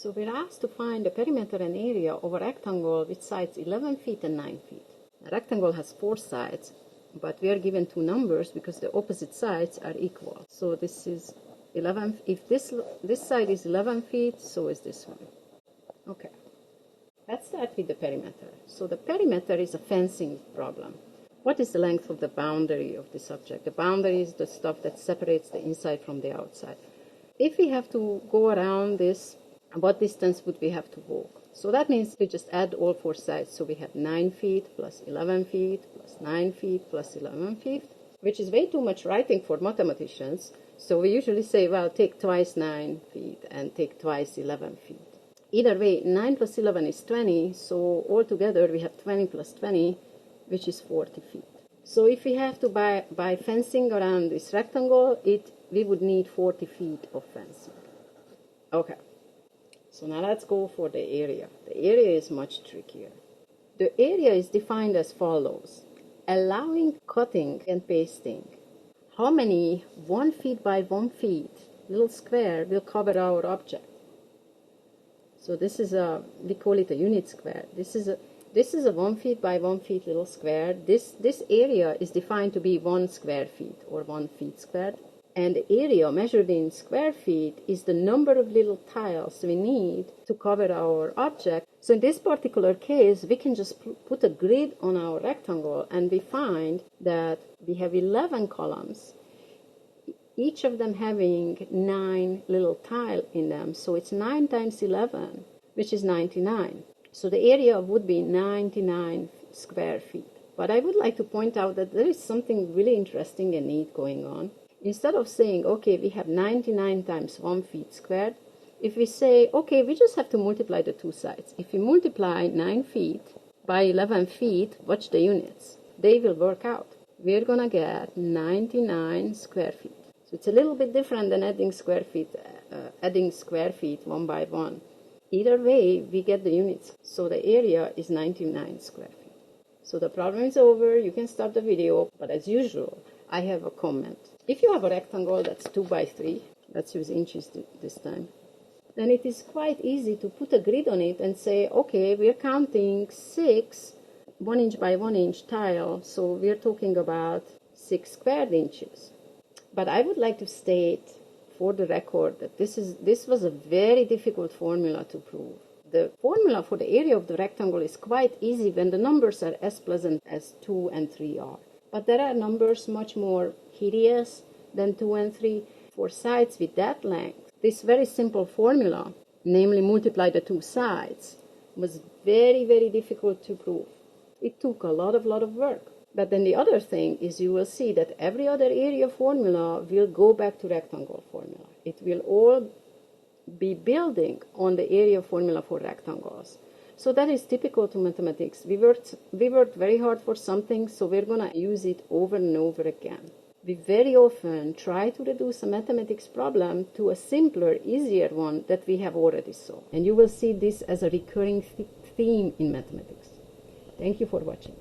So we're asked to find the perimeter and area of a rectangle with sides 11 feet and 9 feet. A rectangle has 4 sides, but we are given 2 numbers because the opposite sides are equal. So this is 11, if this side is 11 feet, so is this one. Okay, let's start with the perimeter. So the perimeter is a fencing problem. What is the length of the boundary of this object? The boundary is the stuff that separates the inside from the outside. If we have to go around this, what distance would we have to walk? So that means we just add all 4 sides. So we have 9 feet plus 11 feet plus 9 feet plus 11 feet, which is way too much writing for mathematicians. So we usually say, well, take twice 9 feet and take twice 11 feet. Either way, 9 plus 11 is 20, so altogether we have 20 plus 20, which is 40 feet. So if we have to buy fencing around this rectangle, we would need 40 feet of fencing. Okay. So now let's go for the area. The area is much trickier. The area is defined as follows. Allowing cutting and pasting. How many 1 feet by 1 feet little square will cover our object? So this is we call it a unit square. This is a 1 feet by 1 feet little square. This area is defined to be 1 square feet or 1 feet squared. And the area measured in square feet is the number of little tiles we need to cover our object. So in this particular case, we can just put a grid on our rectangle and we find that we have 11 columns, each of them having 9 little tiles in them. So it's 9 times 11, which is 99. So the area would be 99 square feet. But I would like to point out that there is something really interesting and neat going on. Instead of saying, okay, we have 99 times 1 feet squared, if we say, okay, we just have to multiply the 2 sides. If we multiply 9 feet by 11 feet, watch the units. They will work out. We're going to get 99 square feet. So it's a little bit different than adding square feet 1 by 1. Either way, we get the units. So the area is 99 square feet. So the problem is over. You can stop the video. But as usual, I have a comment. If you have a rectangle that's 2 by 3, let's use inches this time, then it is quite easy to put a grid on it and say, okay, we're counting 6 1 inch by 1 inch tile, so we're talking about 6 square inches. But I would like to state for the record that this was a very difficult formula to prove. The formula for the area of the rectangle is quite easy when the numbers are as pleasant as 2 and 3 are. But there are numbers much more hideous than 2 and 3 for sides with that length. This very simple formula, namely multiply the 2 sides, was very, very difficult to prove. It took a lot of work. But then the other thing is you will see that every other area formula will go back to rectangle formula. It will all be building on the area formula for rectangles. So that is typical to mathematics. We worked very hard for something, so we're going to use it over and over again. We very often try to reduce a mathematics problem to a simpler, easier one that we have already solved. And you will see this as a recurring theme in mathematics. Thank you for watching.